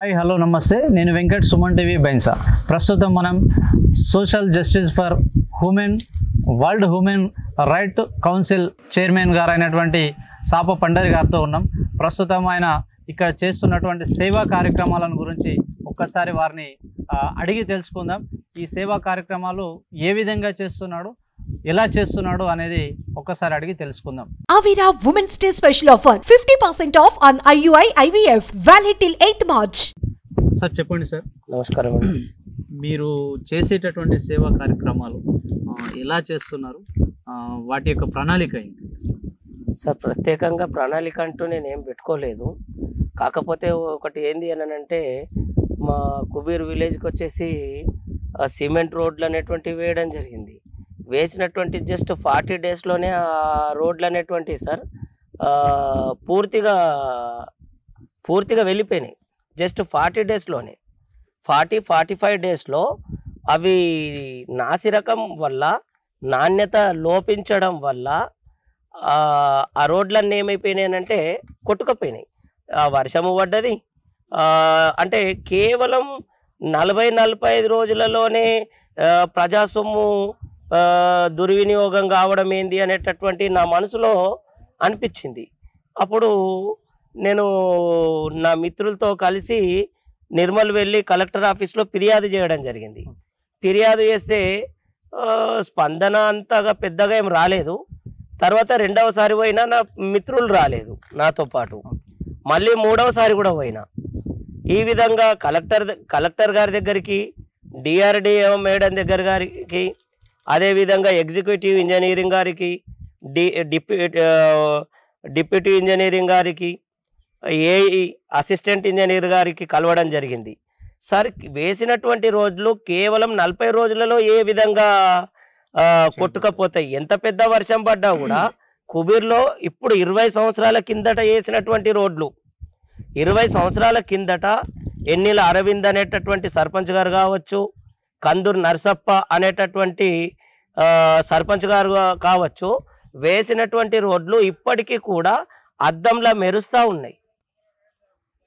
Hi hello నమస్తే నేను Venkat Suman TV Bhainsa ప్రస్తుతం మనం social justice for human world human right council chairman గారు అయినటువంటి సాప పండరి గారితో ఉన్నాం. ప్రస్తుతం ఆయన ఇక్కడ చేస్తున్నటువంటి సేవా కార్యక్రమాలను గురించి ఒక్కసారి వారిని అడిగి తెలుసుకుందాం. ఈ సేవా కార్యక్రమాలు ఏ విధంగా చేస్తున్నాడు, ఎలా చేస్తున్నాడు అనేది ఒక్కసారి అడిగి తెలుసుకుందాం. Avira Women's Day special offer 50% off on IUI IVF valid till 8th March. Sir చెప్పండి సార్. నమస్కారం అండి. మీరు చేసేటటువంటి సేవా కార్యక్రమాలు ఎలా చేస్తున్నారు, వాటి యొక్క ప్రణాళిక ఏంటి? సార్ ప్రత్యేకంగా ప్రణాళిక అంటూ నేను ఏం పెట్టుకోలేదు. కాకపోతే ఒకటి ఏంది అని అంటే మా కుబీర్ విలేజ్కి వచ్చేసి సిమెంట్ రోడ్లు అనేటువంటివి వేయడం జరిగింది. వేసినటువంటి జస్ట్ 40 డేస్లోనే ఆ రోడ్లు అనేటువంటివి సార్ పూర్తిగా వెళ్ళిపోయినాయి. జస్ట్ 40 డేస్లోనే 45 డేస్లో అవి నాసిరకం వల్ల, నాణ్యత లోపించడం వల్ల ఆ రోడ్లన్నీ ఏమైపోయినాయి అంటే కొట్టుకపోయినాయి. వర్షము పడ్డది అంటే కేవలం 40-45 రోజులలోనే ప్రజాసొమ్ము దుర్వినియోగం కావడం ఏంది అనేటటువంటి నా మనసులో అనిపించింది. అప్పుడు నేను నా మిత్రులతో కలిసి నిర్మల్ వెళ్ళి కలెక్టర్ ఆఫీస్లో ఫిర్యాదు చేయడం జరిగింది. ఫిర్యాదు చేస్తే స్పందన అంతగా పెద్దగా ఏం రాలేదు. తర్వాత రెండవసారి పోయినా నా మిత్రులు రాలేదు నాతో పాటు. మళ్ళీ మూడవసారి కూడా పోయినా. ఈ విధంగా కలెక్టర్ గారి దగ్గరికి, డిఆర్డిఓ మేడం దగ్గర గారికి, అదేవిధంగా ఎగ్జిక్యూటివ్ ఇంజనీరింగ్ గారికి, డిప్యూటీ ఇంజనీరింగ్ గారికి, ఏఈ అసిస్టెంట్ ఇంజనీర్ గారికి కలవడం జరిగింది. సార్ వేసినటువంటి రోజులు కేవలం 40 రోజులలో ఏ విధంగా కొట్టుకపోతాయి? ఎంత పెద్ద వర్షం పడ్డా కూడా కుబీర్లో ఇప్పుడు 20 సంవత్సరాల కిందట వేసినటువంటి రోడ్లు, 20 సంవత్సరాల కిందట ఎన్నిల అరవింద్ అనేటటువంటి సర్పంచ్ గారు కావచ్చు, కందూరు నర్సప్ప అనేటటువంటి సర్పంచ్ గారు కావచ్చు, వేసినటువంటి రోడ్లు ఇప్పటికీ కూడా అద్దంలా మెరుస్తూ ఉన్నాయి.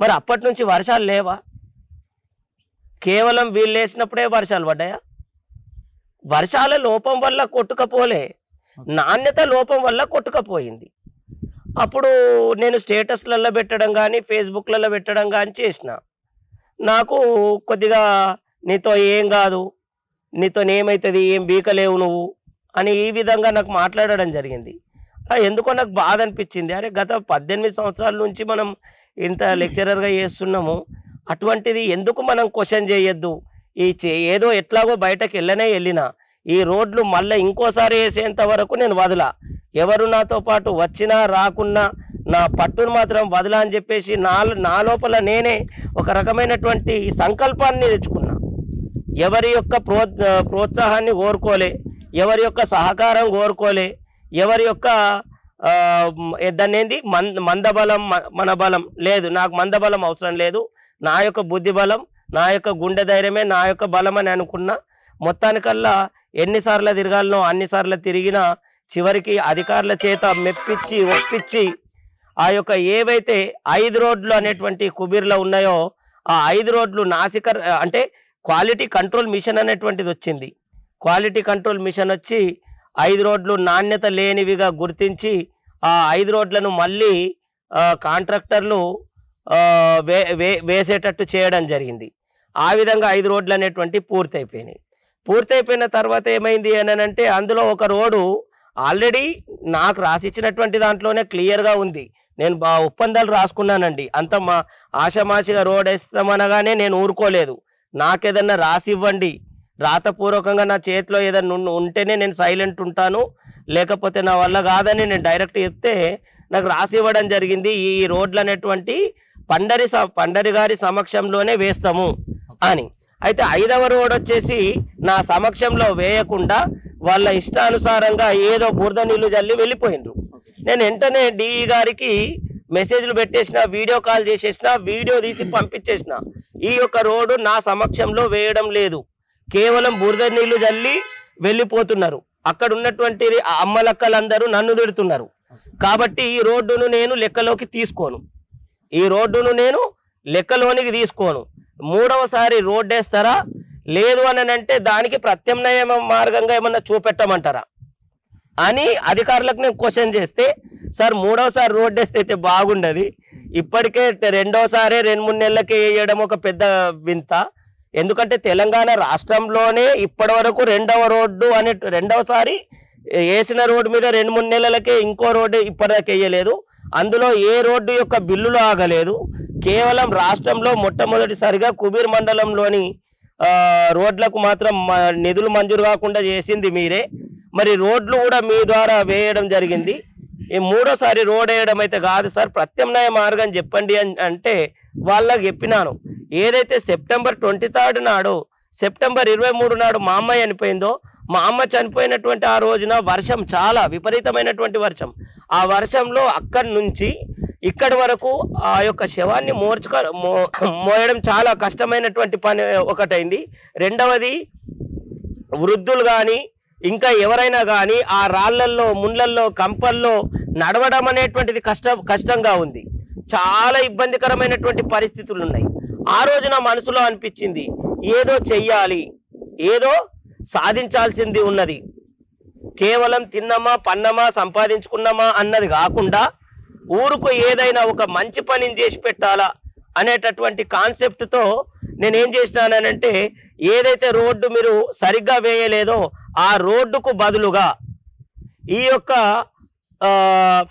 మరి అప్పటి నుంచి వర్షాలు లేవా? కేవలం వీళ్ళు వేసినప్పుడే వర్షాలు పడ్డాయా? వర్షాల లోపం వల్ల కొట్టుకపోలే, నాణ్యత లోపం వల్ల కొట్టుకపోయింది. అప్పుడు నేను స్టేటస్లలో పెట్టడం కానీ, ఫేస్బుక్లలో పెట్టడం కానీ చేసిన. నాకు కొద్దిగా నీతో ఏం కాదు, నీతో ఏమవుతుంది, ఏం బీకలేవు నువ్వు అని ఈ విధంగా నాకు మాట్లాడడం జరిగింది. ఎందుకో నాకు బాధ అనిపించింది. అరే గత 18 సంవత్సరాల నుంచి మనం ఇంత లెక్చరర్గా చేస్తున్నాము, అటువంటిది ఎందుకు మనం క్వశ్చన్ చేయొద్దు? ఏదో ఎట్లాగో బయటకు వెళ్ళినా ఈ రోడ్లు మళ్ళీ ఇంకోసారి వేసేంత వరకు నేను వదలా. ఎవరు నాతో పాటు వచ్చినా రాకున్నా నా పట్టును మాత్రం వదలా అని చెప్పేసి నా లోపల నేనే ఒక రకమైనటువంటి సంకల్పాన్ని తెచ్చుకున్నా. ఎవరి యొక్క ప్రోత్సాహాన్ని కోరుకోలే, ఎవరి యొక్క సహకారం కోరుకోలే, ఎవరి యొక్క దాన్ని ఏంది మందబలం మన బలం లేదు. నాకు మందబలం అవసరం లేదు. నా యొక్క బుద్ధి బలం, నా యొక్క గుండె ధైర్యమే నా యొక్క బలం అని అనుకున్నా. మొత్తానికల్లా ఎన్నిసార్లు తిరగాలనో అన్నిసార్లు తిరిగినా చివరికి అధికారుల చేత మెప్పించి ఒప్పించి ఆ యొక్క ఏవైతే 5 రోడ్లు అనేటువంటి కుబీర్లో ఉన్నాయో ఆ 5 రోడ్లు అంటే క్వాలిటీ కంట్రోల్ మిషన్ అనేటువంటిది వచ్చింది. క్వాలిటీ కంట్రోల్ మిషన్ వచ్చి 5 రోడ్లు నాణ్యత లేనివిగా గుర్తించి ఆ 5 రోడ్లను మళ్ళీ కాంట్రాక్టర్లు వేసేటట్టు చేయడం జరిగింది. ఆ విధంగా 5 రోడ్లు అనేటువంటి పూర్తయిపోయినాయి. పూర్తయిపోయిన తర్వాత ఏమైంది అని అంటే అందులో ఒక రోడ్డు ఆల్రెడీ నాకు రాసిచ్చినటువంటి దాంట్లోనే క్లియర్గా ఉంది. నేను ఒప్పందాలు రాసుకున్నానండి. అంత మా ఆషమాషిగా రోడ్ వేస్తామనగానే నేను ఊరుకోలేదు. నాకేదన్నా రాసి ఇవ్వండి, రాతపూర్వకంగా నా చేతిలో ఏదన్నా ఉంటేనే నేను సైలెంట్ ఉంటాను, లేకపోతే నా వల్ల కాదని నేను డైరెక్ట్ చెప్తే నాకు రాసి ఇవ్వడం జరిగింది. ఈ రోడ్లు అనేటువంటి పండరి గారి సమక్షంలోనే వేస్తాము అని. అయితే 5వ రోడ్ వచ్చేసి నా సమక్షంలో వేయకుండా వాళ్ళ ఇష్టానుసారంగా ఏదో బురద నీళ్లు జల్లి వెళ్ళిపోయిండ్రు. నేను వెంటనే డిఈ గారికి మెసేజ్లు పెట్టేసిన, వీడియో కాల్ చేసేసిన, వీడియో తీసి పంపించేసిన. ఈ యొక్క రోడ్డు నా సమక్షంలో వేయడం లేదు, కేవలం బురద నీళ్లు జల్లి వెళ్ళిపోతున్నారు. అక్కడ ఉన్నటువంటి అమ్మలక్కలందరూ నన్ను తిడుతున్నారు. కాబట్టి ఈ రోడ్డును నేను లెక్కలోకి తీసుకోను, ఈ రోడ్డును నేను లెక్కలోనికి తీసుకోను. మూడవసారి రోడ్డు వేస్తారా లేదు అని అంటే దానికి ప్రత్యామ్నాయ మార్గంగా ఏమన్నా చూపెట్టమంటారా అని అధికారులకు నేను క్వశ్చన్ చేస్తే, సార్ మూడవసారి రోడ్డు వేస్తే అయితే బాగుండదు, ఇప్పటికే రెండోసారి 2-3 నెలలకే వేయడం ఒక పెద్ద వింత. ఎందుకంటే తెలంగాణ రాష్ట్రంలోనే ఇప్పటి వరకు రెండవసారి వేసిన రోడ్డు మీద 2-3 నెలలకే ఇంకో రోడ్డు ఇప్పటిదాకా వేయలేదు. అందులో ఏ రోడ్డు యొక్క బిల్లులు ఆగలేదు. కేవలం రాష్ట్రంలో మొట్టమొదటిసారిగా కుబీర్ మండలంలోని రోడ్లకు మాత్రం నిధులు మంజూరు కాకుండా చేసింది మీరే. మరి రోడ్లు కూడా మీ ద్వారా వేయడం జరిగింది. ఈ మూడోసారి రోడ్ వేయడం అయితే కాదు సార్, ప్రత్యామ్నాయ మార్గం చెప్పండి అని అంటే వాళ్ళకి చెప్పినాను. ఏదైతే సెప్టెంబర్ 23 నాడు, సెప్టెంబర్ 23 నాడు మా అమ్మాయి చనిపోయిందో, మా అమ్మ చనిపోయినటువంటి ఆ రోజున వర్షం, చాలా విపరీతమైనటువంటి వర్షం. ఆ వర్షంలో అక్కడి నుంచి ఇక్కడి వరకు ఆ యొక్క శవాన్ని మోయడం చాలా కష్టమైనటువంటి పని ఒకటైంది. రెండవది, వృద్ధులు కానీ ఇంకా ఎవరైనా కానీ ఆ రాళ్లల్లో, ముళ్ళల్లో, కంపల్లో నడవడం అనేటువంటిది కష్టంగా ఉంది. చాలా ఇబ్బందికరమైనటువంటి పరిస్థితులు ఉన్నాయి. ఆ రోజు నా మనసులో అనిపించింది, ఏదో చెయ్యాలి, ఏదో సాధించాల్సింది ఉన్నది. కేవలం తిన్నమా, పన్నమా, సంపాదించుకున్నామా అన్నది కాకుండా ఊరుకు ఏదైనా ఒక మంచి పనిని చేసి పెట్టాలా అనేటటువంటి కాన్సెప్ట్తో నేనేం చేసినానంటే, ఏదైతే రోడ్డు మీరు సరిగ్గా వేయలేదో ఆ రోడ్డుకు బదులుగా ఈ యొక్క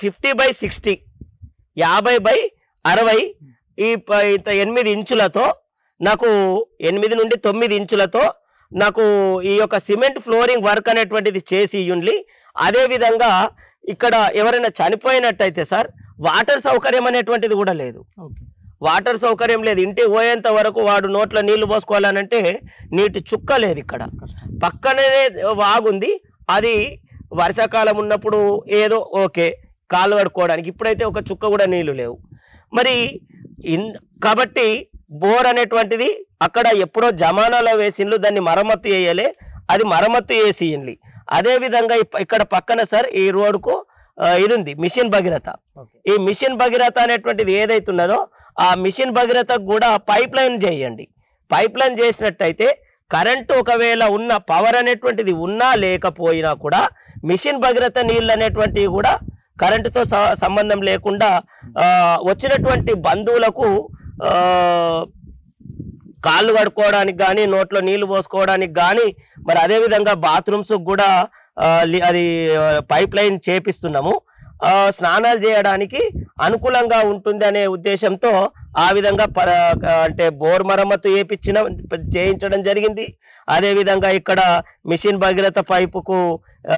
50/60, 50/60 ఈ 8 ఇంచులతో నాకు 8 నుండి 9 ఇంచులతో నాకు ఈ యొక్క సిమెంట్ ఫ్లోరింగ్ వర్క్ అనేటువంటిది చేసి ఇవ్వండి. అదేవిధంగా ఇక్కడ ఎవరైనా చనిపోయినట్టయితే సార్ వాటర్ సౌకర్యం అనేటువంటిది కూడా లేదు. వాటర్ సౌకర్యం లేదు. ఇంటికి పోయేంత వరకు వాడు నోట్లో నీళ్లు పోసుకోవాలనంటే నీటి చుక్క లేదు. ఇక్కడ పక్కనే వాగుంది, అది వర్షాకాలం ఉన్నప్పుడు ఏదో ఓకే కాళ్ళు కడుక్కోవడానికి, ఇప్పుడైతే ఒక చుక్క కూడా నీళ్లు లేవు. మరి కాబట్టి బోర్ అనేటువంటిది అక్కడ ఎప్పుడో జమానాలో వేసిండ్లు, దాన్ని మరమ్మత్తు చేయలే, అది మరమ్మత్తు చేసి ఇయ్యండి. అదేవిధంగా ఇక్కడ పక్కన సార్ ఈ రోడ్డుకు ఇది ఉంది మిషన్ భగీరథ. ఈ మిషన్ భగీరథ అనేటువంటిది ఏదైతున్నదో ఆ మిషన్ భగీరథకు కూడా పైప్ లైన్ చేయండి. పైప్ లైన్ చేసినట్టయితే కరెంటు ఒకవేళ ఉన్న పవర్ అనేటువంటిది ఉన్నా లేకపోయినా కూడా మిషన్ భగీరథ నీళ్ళు అనేటువంటివి కూడా కరెంటుతో సంబంధం లేకుండా వచ్చినటువంటి బంధువులకు కాళ్ళు కడుక్కోవడానికి కానీ, నోట్లో నీళ్లు పోసుకోవడానికి కానీ, మరి అదేవిధంగా బాత్రూమ్స్ కూడా అది పైప్ లైన్ చేపిస్తున్నాము. స్నానాలు చేయడానికి అనుకూలంగా ఉంటుంది అనే ఉద్దేశంతో ఆ విధంగా అంటే బోర్ మరమ్మతు చేయించడం జరిగింది. అదేవిధంగా ఇక్కడ మిషన్ భగీరథ పైపుకు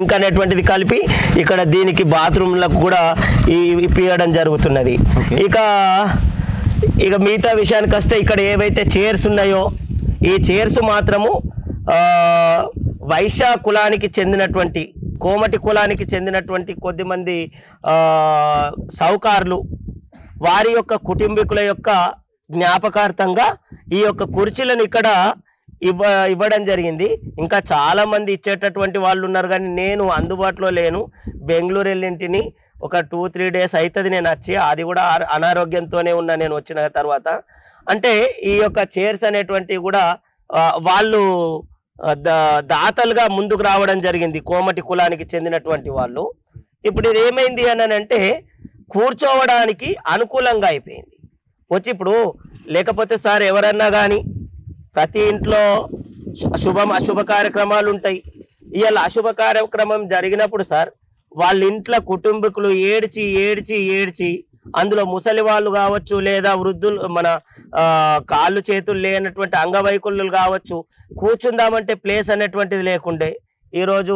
ఇంకా అనేటువంటిది కలిపి ఇక్కడ దీనికి బాత్రూమ్లకు కూడా ఇప్పించడం జరుగుతున్నది. ఇక మిగతా విషయానికి వస్తే ఇక్కడ ఏవైతే చైర్స్ ఉన్నాయో ఈ చైర్స్ మాత్రము వైశ్య కులానికి చెందినటువంటి, కోమటి కులానికి చెందినటువంటి కొద్దిమంది సౌకారులు వారి యొక్క కుటుంబీకుల యొక్క జ్ఞాపకార్థంగా ఈ యొక్క కుర్చీలను ఇక్కడ ఇవ్వడం జరిగింది. ఇంకా చాలామంది ఇచ్చేటటువంటి వాళ్ళు ఉన్నారు, కానీ నేను అందుబాటులో లేను. బెంగళూరు వెళ్ళింటిని, ఒక 2-3 డేస్ అవుతుంది నేను వచ్చి, అది కూడా అనారోగ్యంతోనే ఉన్నా నేను వచ్చిన తర్వాత. అంటే ఈ యొక్క చైర్స్ అనేటువంటివి కూడా వాళ్ళు దాతలుగా ముందుకు రావడం జరిగింది, కోమటి కులానికి చెందినటువంటి వాళ్ళు. ఇప్పుడు ఇది ఏమైంది అని అంటే కూర్చోవడానికి అనుకూలంగా అయిపోయింది వచ్చి. ఇప్పుడు లేకపోతే సార్ ఎవరన్నా కానీ ప్రతి ఇంట్లో అశుభ కార్యక్రమాలు ఉంటాయి. ఇవాళ అశుభ కార్యక్రమం జరిగినప్పుడు సార్ వాళ్ళ ఇంట్లో కుటుంబీకులు ఏడ్చి అందులో ముసలి వాళ్ళు కావచ్చు, లేదా వృద్ధులు, మన కాళ్ళు చేతులు లేనటువంటి అంగవైకల్యులు కావచ్చు, కూర్చుందామంటే ప్లేస్ అనేటువంటిది లేకుండే ఈరోజు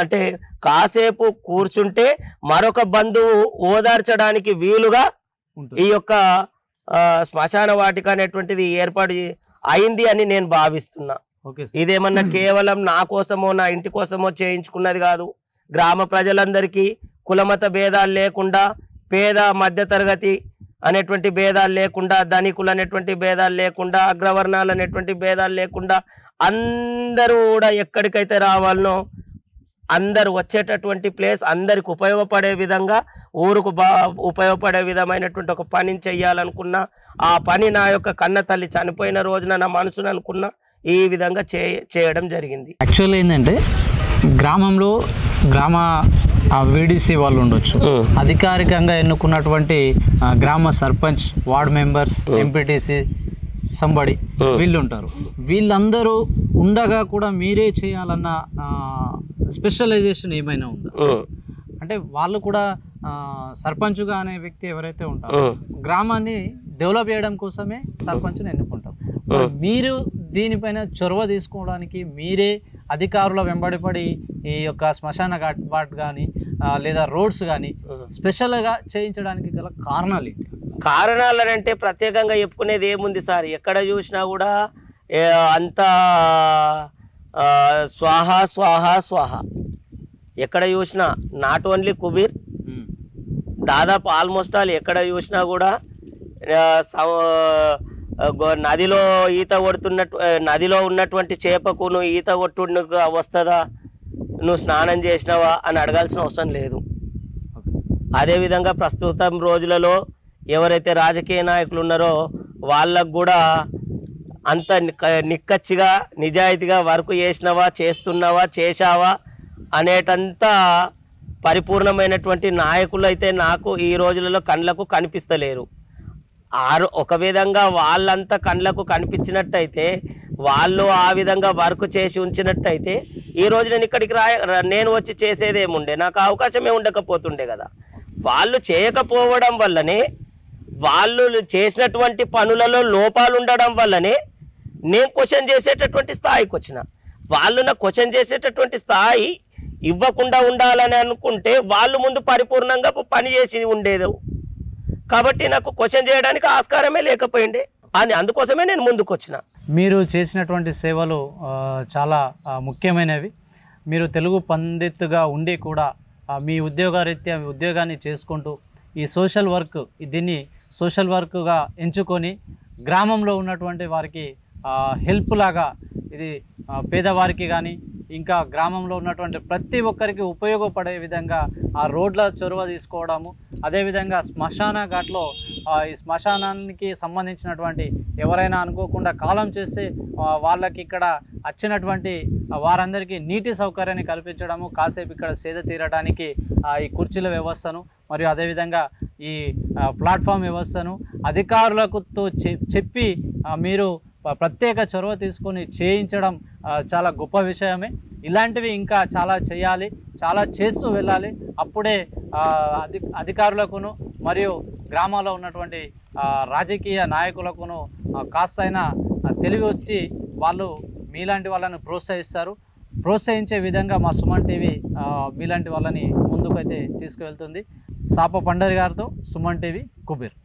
అంటే కాసేపు కూర్చుంటే మరొక బంధువు ఓదార్చడానికి వీలుగా ఈ యొక్క శ్మశాన వాటిక అనేటువంటిది ఏర్పాటు అయింది అని నేను భావిస్తున్నా. ఇదేమన్నా కేవలం నా కోసమో నా ఇంటి కోసమో చేయించుకున్నది కాదు. గ్రామ ప్రజలందరికీ కులమత భేదాలు లేకుండా, పేద మధ్యతరగతి అనేటువంటి భేదాలు లేకుండా, ధనికులు అనేటువంటి భేదాలు లేకుండా, అగ్రవర్ణాలు అనేటువంటి భేదాలు లేకుండా అందరూ కూడా ఎక్కడికైతే రావాలనో అందరు వచ్చేటటువంటి ప్లేస్ అందరికి ఉపయోగపడే విధంగా ఊరుకు ఉపయోగపడే విధమైనటువంటి ఒక పనిని చెయ్యాలనుకున్నా, ఆ పని నా యొక్క కన్న తల్లి చనిపోయిన రోజున నా మనసును అనుకున్నా ఈ విధంగా చేయడం జరిగింది. యాక్చువల్లీ ఏంటంటే గ్రామంలో గ్రామ వీడీసీ వాళ్ళు ఉండొచ్చు, అధికారికంగా ఎన్నుకున్నటువంటి గ్రామ sarpanch, ward members, MPTC somebody వీళ్ళు ఉంటారు. వీళ్ళందరూ ఉండగా కూడా మీరే చేయాలన్న స్పెషలైజేషన్ ఏమైనా ఉందా? అంటే వాళ్ళు కూడా సర్పంచ్గా అనే వ్యక్తి ఎవరైతే ఉంటారో గ్రామాన్ని డెవలప్ చేయడం కోసమే సర్పంచ్ని ఎన్నుకుంటాం. మీరు దీనిపైన చొరవ తీసుకోవడానికి మీరే అధికారుల వెంబడిపడి ఈ యొక్క శ్మశాన ఘాట్ కానీ లేదా రోడ్స్ కానీ స్పెషల్గా చేయించడానికి గల కారణాలు ఏంటి? కారణాలు అంటే ప్రత్యేకంగా చెప్పుకునేది ఏముంది సార్, ఎక్కడ చూసినా కూడా అంతా స్వాహ స్వాహ స్వాహ, ఎక్కడ చూసినా నాట్ ఓన్లీ కుబీర్, దాదాపు ఆల్మోస్ట్ ఆల్ ఎక్కడ చూసినా కూడా నదిలో ఈత కొడుతున్నట్టు, నదిలో ఉన్నటువంటి చేపకు నువ్వు ఈత కొట్టుకు వస్తుందా, నువ్వు స్నానం చేసినావా అని అడగాల్సిన అవసరం లేదు. అదేవిధంగా ప్రస్తుతం రోజులలో ఎవరైతే రాజకీయ నాయకులు ఉన్నారో వాళ్ళకు కూడా అంత నిక్కచ్చిగా నిజాయితీగా వర్క్ చేసినావా, చేస్తున్నావా, చేశావా అనేటంత పరిపూర్ణమైనటువంటి నాయకులు అయితే నాకు ఈ రోజులలో కళ్ళకు కనిపిస్తలేరు. ఒక విధంగా వాళ్ళంతా కళ్ళకు కనిపించినట్టయితే, వాళ్ళు ఆ విధంగా వర్క్ చేసి ఉంచినట్టయితే ఈ రోజు నేను ఇక్కడికి నేను వచ్చి చేసేదేముండే, నాకు అవకాశమే ఉండకపోతుండే కదా. వాళ్ళు చేయకపోవడం వల్లనే, వాళ్ళు చేసినటువంటి పనులలో లోపాలు ఉండడం వల్లనే నేను క్వశ్చన్ చేసేటటువంటి స్థాయికి వచ్చిన. వాళ్ళు నాకు క్వశ్చన్ చేసేటటువంటి స్థాయి ఇవ్వకుండా ఉండాలని అనుకుంటే వాళ్ళు ముందు పరిపూర్ణంగా పని చేసి ఉండేది. కాబట్టి నాకు క్వశ్చన్ చేయడానికి ఆస్కారమే లేకపోయిండే, అని అందుకోసమే నేను ముందుకు వచ్చిన. మీరు చేసినటువంటి సేవలు చాలా ముఖ్యమైనవి. మీరు తెలుగు పండితుగా ఉండి కూడా మీ ఉద్యోగరీత్యా ఉద్యోగాన్ని చేసుకుంటూ ఈ సోషల్ వర్క్, దీన్ని సోషల్ వర్క్గా ఎంచుకొని గ్రామంలో ఉన్నటువంటి వారికి హెల్ప్ లాగా, ఇది పేదవారికి కానీ ఇంకా గ్రామంలో ఉన్నటువంటి ప్రతి ఒక్కరికి ఉపయోగపడే విధంగా ఆ రోడ్ల చొరవ తీసుకోవడము, అదేవిధంగా శ్మశాన ఘాట్లో ఈ శ్మశానానికి సంబంధించినటువంటి ఎవరైనా అనుకోకుండా కాలం చేస్తే వాళ్ళకి ఇక్కడ వచ్చినటువంటి వారందరికీ నీటి సౌకర్యాన్ని కల్పించడము, కాసేపు ఇక్కడ సేద తీరడానికి ఈ కుర్చీల వ్యవస్థను మరియు అదేవిధంగా ఈ ప్లాట్ఫామ్ వ్యవస్థను అధికారులకు చెప్పి మీరు ప్రత్యేక చొరవ తీసుకొని చేయించడం చాలా గొప్ప విషయమే. ఇలాంటివి ఇంకా చాలా చేయాలి, చాలా చేస్తూ వెళ్ళాలి. అప్పుడే అధికారులకును మరియు గ్రామాల్లో ఉన్నటువంటి రాజకీయ నాయకులకును కాస్తైనా తెలివి వచ్చి వాళ్ళు మీలాంటి వాళ్ళని ప్రోత్సహిస్తారు. ప్రోత్సహించే విధంగా మా సుమన్ టీవీ మీలాంటి వాళ్ళని ముందుకైతే తీసుకువెళ్తుంది. సాప పండరి గారితో సుమన్ టీవీ, కుబీర్.